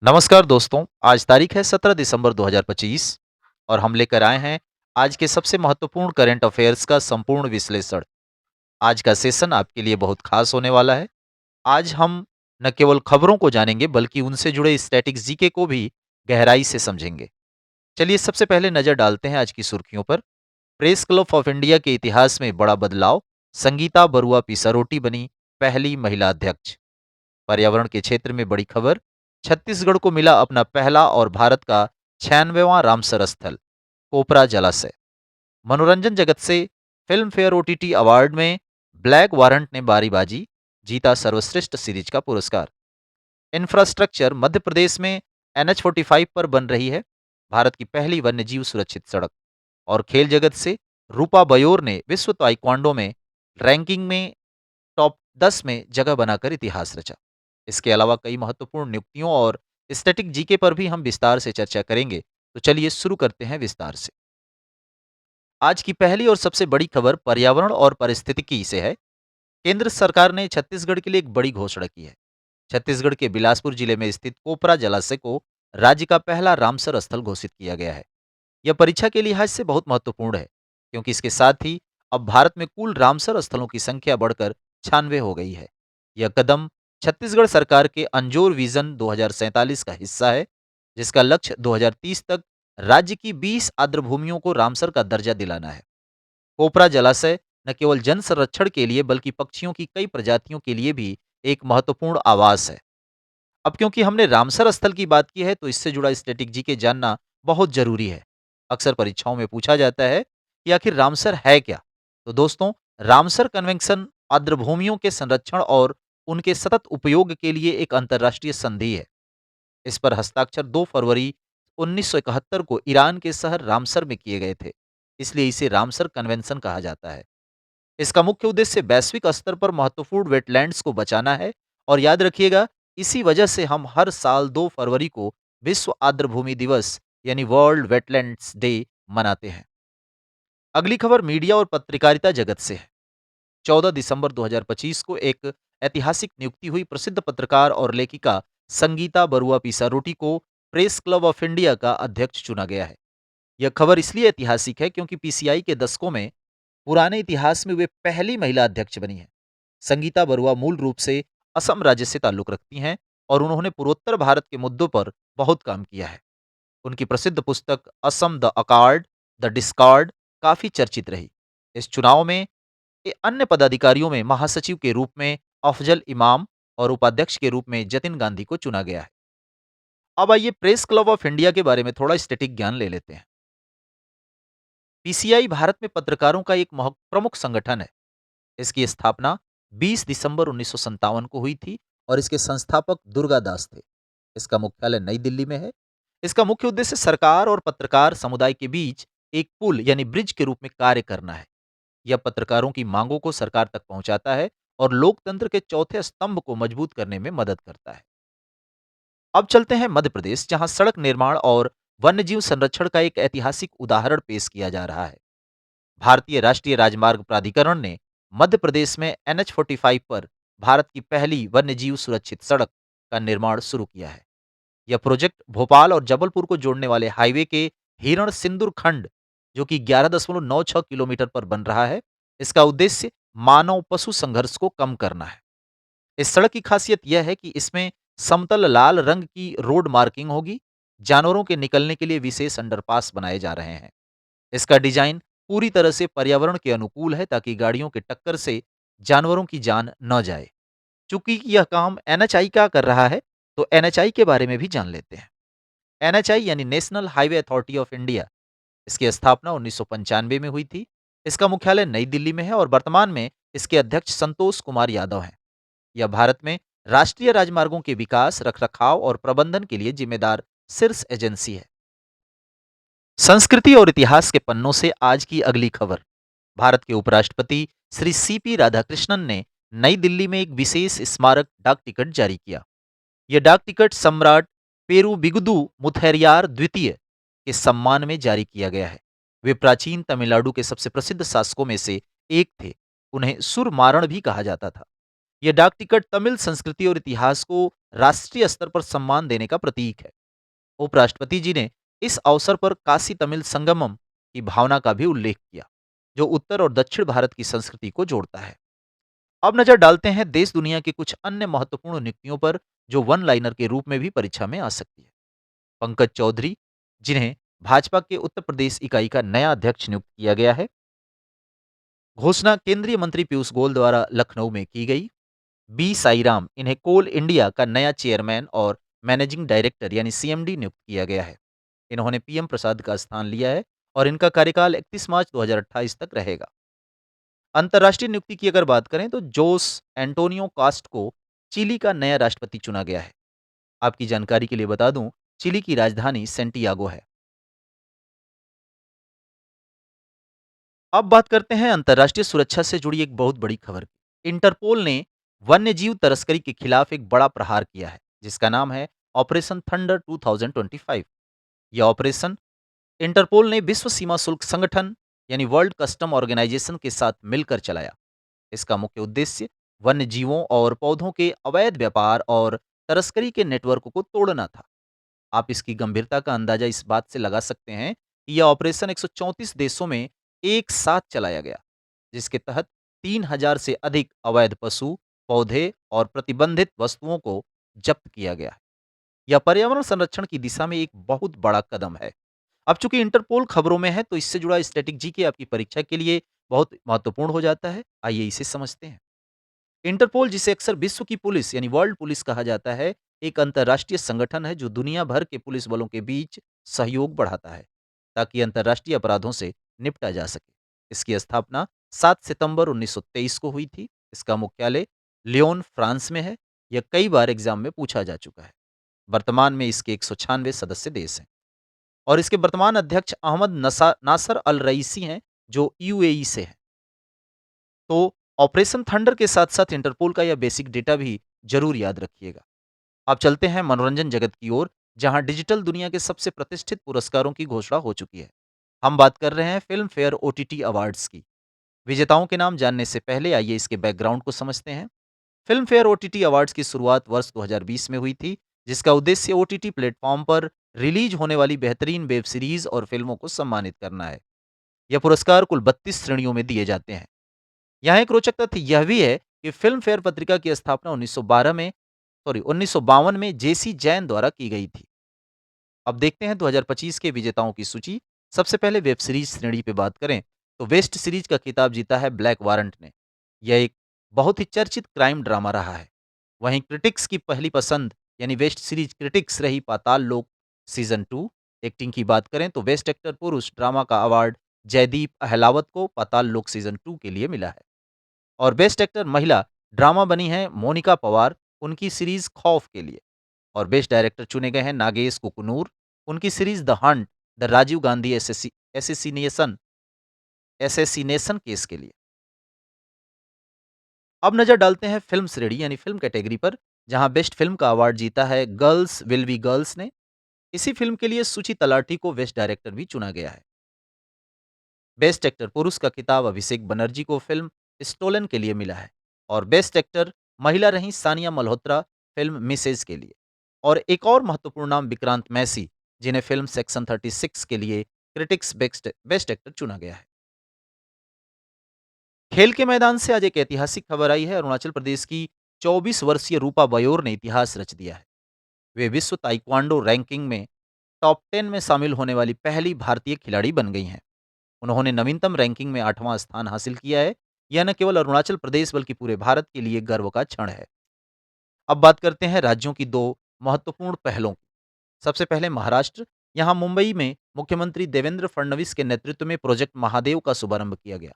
नमस्कार दोस्तों, आज तारीख है 17 दिसंबर 2025 और हम लेकर आए हैं आज के सबसे महत्वपूर्ण करंट अफेयर्स का संपूर्ण विश्लेषण। आज का सेशन आपके लिए बहुत खास होने वाला है। आज हम न केवल खबरों को जानेंगे बल्कि उनसे जुड़े स्टैटिक जीके को भी गहराई से समझेंगे। चलिए सबसे पहले नजर डालते हैं आज की सुर्खियों पर। प्रेस क्लब ऑफ इंडिया के इतिहास में बड़ा बदलाव, संगीता बरुआ पिसारोटी बनी पहली महिला अध्यक्ष। पर्यावरण के क्षेत्र में बड़ी खबर, छत्तीसगढ़ को मिला अपना पहला और भारत का 96वां रामसर स्थल, कोपरा जलाशय। मनोरंजन जगत से फिल्म फेयर ओटीटी अवार्ड में ब्लैक वारंट ने बारी बाजी, जीता सर्वश्रेष्ठ सीरीज का पुरस्कार। इंफ्रास्ट्रक्चर, मध्य प्रदेश में NH45 पर बन रही है भारत की पहली वन्यजीव सुरक्षित सड़क। और खेल जगत से रूपा बयोर ने विश्व ताइक्वांडो में रैंकिंग में टॉप 10 में जगह बनाकर इतिहास रचा। इसके अलावा कई महत्वपूर्ण नियुक्तियों और स्टैटिक जीके पर भी हम विस्तार से चर्चा करेंगे। तो चलिए शुरू करते हैं विस्तार से। आज की पहली और सबसे बड़ी खबर पर्यावरण और पारिस्थितिकी से है। केंद्र सरकार ने छत्तीसगढ़ के लिए एक बड़ी घोषणा की है। छत्तीसगढ़ के बिलासपुर जिले में स्थित कोपरा जलाशय को राज्य का पहला रामसर स्थल घोषित किया गया है। यह परीक्षा के लिहाज से बहुत महत्वपूर्ण है क्योंकि इसके साथ ही अब भारत में कुल रामसर स्थलों की संख्या बढ़कर 96 हो गई है। यह कदम छत्तीसगढ़ सरकार के अंजोर विजन 2047 का हिस्सा है, जिसका लक्ष्य 2030 तक राज्य की 20 आर्द्रभूमियों को रामसर का दर्जा दिलाना है। कोपरा जलाशय न केवल जन संरक्षण के लिए बल्कि पक्षियों की कई प्रजातियों के लिए भी एक महत्वपूर्ण आवास है। अब क्योंकि हमने रामसर स्थल की बात की है तो इससे जुड़ा स्टैटिक जीके जानना बहुत जरूरी है। अक्सर परीक्षाओं में पूछा जाता है कि आखिर रामसर है क्या। तो दोस्तों, रामसर कन्वेंशन आर्द्रभूमियों के संरक्षण और उनके सतत उपयोग के लिए एक अंतर्राष्ट्रीय संधि है। इस पर हस्ताक्षर 2 फरवरी 1971 को ईरान के शहर रामसर में किए गए थे। इसलिए इसे रामसर कन्वेंशन कहा जाता है। इसका मुख्य उद्देश्य वैश्विक स्तर पर महत्वपूर्ण वेटलैंड्स को बचाना है। और याद रखिएगा, इसी वजह से हम हर साल 2 फरवरी को विश्व आर्द्रभूमि दिवस यानी वर्ल्ड वेटलैंड्स डे मनाते हैं। अगली खबर मीडिया और पत्रकारिता जगत से है। 14 दिसंबर 2025 को एक ऐतिहासिक नियुक्ति हुई। प्रसिद्ध पत्रकार और लेखिका संगीता बरुआ पिसारोटी को प्रेस क्लब ऑफ इंडिया का अध्यक्ष चुना गया है। यह खबर इसलिए ऐतिहासिक है क्योंकि पीसीआई के दशकों में पुराने इतिहास में वे पहली महिला अध्यक्ष बनी हैं। संगीता बरुआ मूल रूप से असम राज्य से ताल्लुक रखती हैं और उन्होंने पूर्वोत्तर भारत के मुद्दों पर बहुत काम किया है। उनकी प्रसिद्ध पुस्तक Assam the accord the discard काफी चर्चित रही। इस चुनाव में अन्य पदाधिकारियों में महासचिव के रूप में अफजल इमाम और उपाध्यक्ष के रूप में जतिन गांधी को चुना गया है। अब आइए प्रेस क्लब ऑफ इंडिया के बारे में थोड़ा स्टैटिक ज्ञान ले लेते हैं। पीसीआई भारत में पत्रकारों का एक प्रमुख संगठन है। इसकी स्थापना 20 दिसंबर 1957 को हुई थी और इसके संस्थापक दुर्गा दास थे। इसका मुख्यालय नई दिल्ली में है। इसका मुख्य उद्देश्य सरकार और पत्रकार समुदाय के बीच एक पुल यानी ब्रिज के रूप में कार्य करना है। यह पत्रकारों की मांगों को सरकार तक पहुंचाता है और लोकतंत्र के चौथे स्तंभ को मजबूत करने में मदद करता है। अब चलते हैं मध्य प्रदेश, जहां सड़क निर्माण और वन्यजीव संरक्षण का एक ऐतिहासिक उदाहरण पेश किया जा रहा है। भारतीय राष्ट्रीय राजमार्ग प्राधिकरण ने मध्य प्रदेश में NH45 पर भारत की पहली वन्यजीव सुरक्षित सड़क का निर्माण शुरू किया है। यह प्रोजेक्ट भोपाल और जबलपुर को जोड़ने वाले हाईवे के हिरण सिंदूर खंड, जो कि 11.96 किलोमीटर पर बन रहा है, इसका उद्देश्य मानव पशु संघर्ष को कम करना है। इस सड़क की खासियत यह है कि इसमें समतल लाल रंग की रोड मार्किंग होगी। जानवरों के निकलने के लिए विशेष अंडरपास बनाए जा रहे हैं। इसका डिजाइन पूरी तरह से पर्यावरण के अनुकूल है ताकि गाड़ियों की टक्कर से जानवरों की जान न जाए। चूंकि यह काम एनएचआई का कर रहा है, तो एनएचआई के बारे में भी जान लेते हैं। एनएचआई यानी national highway authority of India, इसकी स्थापना 1995 में हुई थी। इसका मुख्यालय नई दिल्ली में है और वर्तमान में इसके अध्यक्ष संतोष कुमार यादव हैं। यह भारत में राष्ट्रीय राजमार्गों के विकास, रखरखाव और प्रबंधन के लिए जिम्मेदार शीर्ष एजेंसी है। संस्कृति और इतिहास के पन्नों से आज की अगली खबर। भारत के उपराष्ट्रपति श्री सीपी राधाकृष्णन ने नई दिल्ली में एक विशेष स्मारक डाक टिकट जारी किया। यह डाक टिकट सम्राट पेरुबिगुदु मुथैयार द्वितीय के सम्मान में जारी किया गया है। वे प्राचीन तमिलनाडु के सबसे प्रसिद्ध शासकों में से एक थे। उन्हें सुरमारण भी कहा जाता था। यह डाक टिकट तमिल संस्कृति और इतिहास को राष्ट्रीय स्तर पर सम्मान देने का प्रतीक है। उपराष्ट्रपति जी ने इस अवसर पर काशी तमिल संगमम की भावना का भी उल्लेख किया, जो उत्तर और दक्षिण भारत की संस्कृति को जोड़ता है। अब नजर डालते हैं देश दुनिया के कुछ अन्य महत्वपूर्ण नियुक्तियों पर, जो वन लाइनर के रूप में भी परीक्षा में आ सकती है। पंकज चौधरी, जिन्हें भाजपा के उत्तर प्रदेश इकाई का नया अध्यक्ष नियुक्त किया गया है, घोषणा केंद्रीय मंत्री पीयूष गोयल द्वारा लखनऊ में की गई। बी साईराम, इन्हें कोल इंडिया का नया चेयरमैन और मैनेजिंग डायरेक्टर यानी सीएमडी नियुक्त किया गया है। इन्होंने पीएम प्रसाद का स्थान लिया है और इनका कार्यकाल 31 मार्च 2028 तक रहेगा। अंतर्राष्ट्रीय नियुक्ति की अगर बात करें तो जोस एंटोनियो कास्ट को चिली का नया राष्ट्रपति चुना गया है। आपकी जानकारी के लिए बता दूं, चिली की राजधानी सेंटियागो है। अब बात करते हैं अंतर्राष्ट्रीय सुरक्षा से जुड़ी एक बहुत बड़ी खबर की। इंटरपोल ने वन्यजीव तस्करी के खिलाफ एक बड़ा प्रहार किया है, जिसका नाम है ऑपरेशन थंडर 2025। यह ऑपरेशन इंटरपोल ने विश्व सीमा शुल्क संगठन यानी वर्ल्ड कस्टम ऑर्गेनाइजेशन के साथ मिलकर चलाया। इसका मुख्य उद्देश्य वन्य जीवों और पौधों के अवैध व्यापार और तस्करी के नेटवर्क को तोड़ना था। आप इसकी गंभीरता का अंदाजा इस बात से लगा सकते हैं कि यह ऑपरेशन 134 देशों में एक साथ चलाया गया, जिसके तहत 3000 से अधिक अवैध पशु, पौधे और प्रतिबंधित वस्तुओं को जब्त किया गया है। यह पर्यावरण संरक्षण की दिशा में एक बहुत बड़ा कदम है। अब चूंकि इंटरपोल खबरों में है, तो इससे जुड़ा स्टैटिक जीके आपकी परीक्षा के लिए बहुत महत्वपूर्ण हो जाता है। आइए इसे समझते हैं। इंटरपोल, जिसे अक्सर विश्व की पुलिस यानी वर्ल्ड पुलिस कहा जाता है, एक अंतर्राष्ट्रीय संगठन है जो दुनिया भर के पुलिस बलों के बीच सहयोग बढ़ाता है, ताकि अंतर्राष्ट्रीय अपराधों से निपटा जा सके। इसकी स्थापना 7 सितंबर 1923 को हुई थी। इसका मुख्यालय लियोन, फ्रांस में है। यह कई बार एग्जाम में पूछा जा चुका है। वर्तमान में इसके 196 सदस्य देश हैं और इसके वर्तमान अध्यक्ष अहमद नासर अल रईसी हैं, जो यूएई से हैं। तो ऑपरेशन थंडर के साथ-साथ इंटरपोल का यह बेसिक डेटा भी ज़रूर याद रखिएगा। अब चलते हैं मनोरंजन जगत की ओर, जहां डिजिटल दुनिया के सबसे प्रतिष्ठित पुरस्कारों की घोषणा हो चुकी है। हम बात कर रहे हैं फ़िल्म फेयर ओटीटी अवार्ड्स की। विजेताओं के नाम जानने से पहले आइए इसके बैकग्राउंड को समझते हैं। फ़िल्म फेयर ओटीटी अवार्ड्स की शुरुआत वर्ष 2020 में हुई थी, जिसका उद्देश्य ओटीटी प्लेटफ़ॉर्म पर रिलीज़ होने वाली बेहतरीन वेब सीरीज़ और फ़िल्मों को सम्मानित करना है। यह पुरस्कार कुल 32 श्रेणियों में दिए जाते हैं। यहाँ एक रोचक तथ्य यह भी है कि फ़िल्म फेयर पत्रिका की स्थापना 1952 में जेसी जैन द्वारा की गई थी। अब देखते हैं 2025 के विजेताओं की सूची। सबसे पहले वेब सीरीज श्रेणी पे बात करें तो वेस्ट सीरीज का खिताब जीता है ब्लैक वारंट ने। यह एक बहुत ही चर्चित क्राइम ड्रामा रहा है। वहीं क्रिटिक्स की पहली पसंद यानी वेस्ट सीरीज क्रिटिक्स रही पाताल लोक सीजन 2। एक्टिंग की बात करें तो बेस्ट एक्टर पुरुष ड्रामा का अवार्ड जयदीप अहलावत को पाताल लोक सीजन 2 के लिए मिला है। और बेस्ट एक्टर महिला ड्रामा बनी है मोनिका पवार, उनकी सीरीज खौफ के लिए। और बेस्ट डायरेक्टर चुने गए हैं नागेश कुकुनूर, उनकी series the hunt the Rajiv Gandhi assassination assassination case के लिए। अब नजर डालते हैं फिल्म श्रेणी यानी फिल्म कैटेगरी पर, जहां बेस्ट फिल्म का अवार्ड जीता है गर्ल्स विल बी गर्ल्स ने। इसी फिल्म के लिए सुची तलाटी को बेस्ट डायरेक्टर भी चुना गया है। बेस्ट एक्टर पुरुष का खिताब अभिषेक बनर्जी को फिल्म स्टोलन के लिए मिला है। और बेस्ट एक्टर महिला रही सानिया मल्होत्रा फिल्म मिसेज के लिए। और एक और महत्वपूर्ण नाम विक्रांत मैसी, जिन्हें फिल्म सेक्शन 36 के लिए क्रिटिक्स बेस्ट बेस्ट एक्टर चुना गया है। खेल के मैदान से आज एक ऐतिहासिक खबर आई है। अरुणाचल प्रदेश की 24 वर्षीय रूपा बयोर ने इतिहास रच दिया है। वे विश्व ताइक्वांडो रैंकिंग में टॉप 10 में शामिल होने वाली पहली भारतीय खिलाड़ी बन गई हैं। उन्होंने नवीनतम रैंकिंग में 8वां स्थान हासिल किया है। यह न केवल अरुणाचल प्रदेश बल्कि पूरे भारत के लिए गर्व का क्षण है। अब बात करते हैं राज्यों की दो महत्वपूर्ण पहलों की। सबसे पहले महाराष्ट्र। यहाँ मुंबई में मुख्यमंत्री देवेंद्र फडणवीस के नेतृत्व में प्रोजेक्ट महादेव का शुभारंभ किया गया।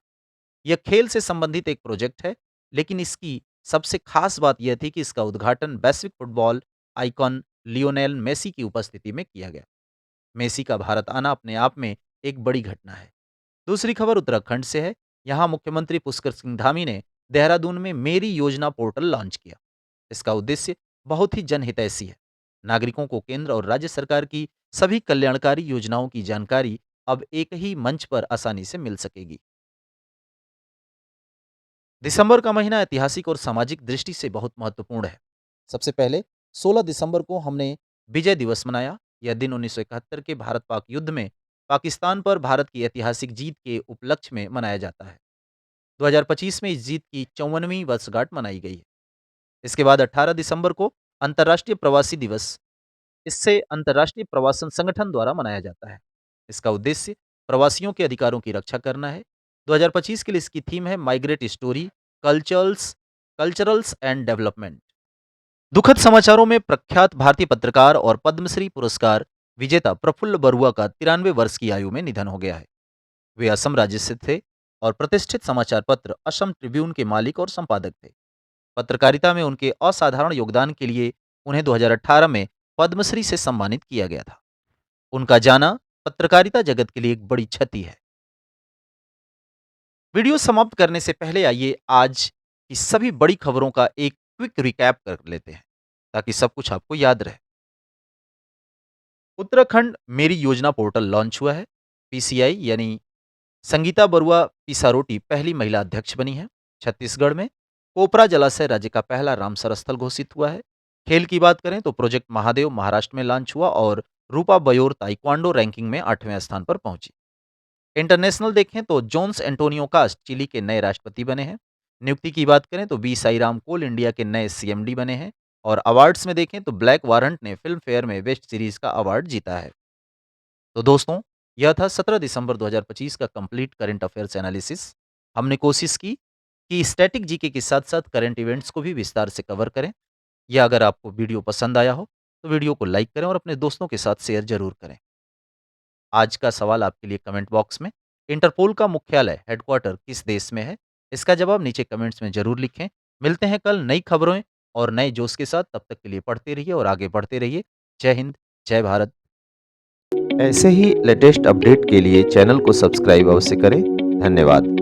यह खेल से संबंधित एक प्रोजेक्ट है, लेकिन इसकी सबसे खास बात यह थी कि इसका उद्घाटन वैश्विक फुटबॉल आइकॉन लियोनेल मेसी की उपस्थिति में किया गया। मेसी का भारत आना अपने आप में एक बड़ी घटना है। दूसरी खबर उत्तराखंड से है। यहाँ मुख्यमंत्री पुष्कर सिंह धामी ने देहरादून में मेरी योजना पोर्टल लॉन्च किया। इसका उद्देश्य बहुत ही जनहितैषी है। नागरिकों को केंद्र और राज्य सरकार की सभी कल्याणकारी योजनाओं की जानकारी अब एक ही मंच पर आसानी से मिल सकेगी। दिसंबर का महीना ऐतिहासिक और सामाजिक दृष्टि से बहुत महत्वपूर्ण है। सबसे पहले 16 दिसंबर को हमने विजय दिवस मनाया। यह दिन 1971 के भारत पाक युद्ध में पाकिस्तान पर भारत की ऐतिहासिक जीत के उपलक्ष्य में मनाया जाता है। 2025 में इस जीत की 54वीं वर्षगांठ मनाई गई है। इसके बाद 18 दिसंबर को अंतर्राष्ट्रीय प्रवासी दिवस, इससे अंतर्राष्ट्रीय प्रवासन संगठन द्वारा मनाया जाता है। इसका उद्देश्य प्रवासियों के अधिकारों की रक्षा करना है। 2025 के लिए इसकी थीम है migrate story, cultures culturals and development. दुखद समाचारों में प्रख्यात भारतीय पत्रकार और पद्मश्री पुरस्कार विजेता प्रफुल्ल बरुआ का 93 वर्ष की आयु में निधन हो गया है। वे असम राज्य से थे और प्रतिष्ठित समाचार पत्र असम ट्रिब्यून के मालिक और संपादक थे। पत्रकारिता में उनके असाधारण योगदान के लिए उन्हें 2018 में पद्मश्री से सम्मानित किया गया था। उनका जाना पत्रकारिता जगत के लिए एक बड़ी क्षति है। वीडियो समाप्त करने से पहले आइए आज की सभी बड़ी खबरों का एक क्विक रिकैप कर लेते हैं, ताकि सब कुछ आपको याद रहे। उत्तराखंड मेरी योजना पोर्टल लॉन्च हुआ है। पीसीआई यानी संगीता बरुआ पिसारोटी पहली महिला अध्यक्ष बनी है। छत्तीसगढ़ में कोपरा जलाशय राज्य का पहला रामसर स्थल घोषित हुआ है। खेल की बात करें तो प्रोजेक्ट महादेव महाराष्ट्र में लॉन्च हुआ और रूपा बयोर ताइक्वांडो रैंकिंग में 8वें स्थान पर पहुंची। इंटरनेशनल देखें तो जोन्स एंटोनियो कास्ट चिली के नए राष्ट्रपति बने हैं। नियुक्ति की बात करें तो बी साईराम कोल इंडिया के नए सीएमडी बने हैं। और अवार्ड्स में देखें तो ब्लैक वारंट ने फिल्म फेयर में बेस्ट सीरीज का अवार्ड जीता है। तो दोस्तों, यह था 17 दिसंबर 2025 का कंप्लीट करंट अफेयर्स एनालिसिस। हमने कोशिश की कि स्टैटिक जीके के साथ साथ करंट इवेंट्स को भी विस्तार से कवर करें। या अगर आपको वीडियो पसंद आया हो तो वीडियो को लाइक करें और अपने दोस्तों के साथ शेयर जरूर करें। आज का सवाल आपके लिए कमेंट बॉक्स में, इंटरपोल का मुख्यालय हेडक्वार्टर किस देश में है? इसका जवाब नीचे कमेंट्स में जरूर लिखें। मिलते हैं कल नई खबरों और नए जोश के साथ। तब तक के लिए पढ़ते रहिए और आगे बढ़ते रहिए। जय हिंद, जय भारत। ऐसे ही लेटेस्ट अपडेट के लिए चैनल को सब्सक्राइब अवश्य करें। धन्यवाद।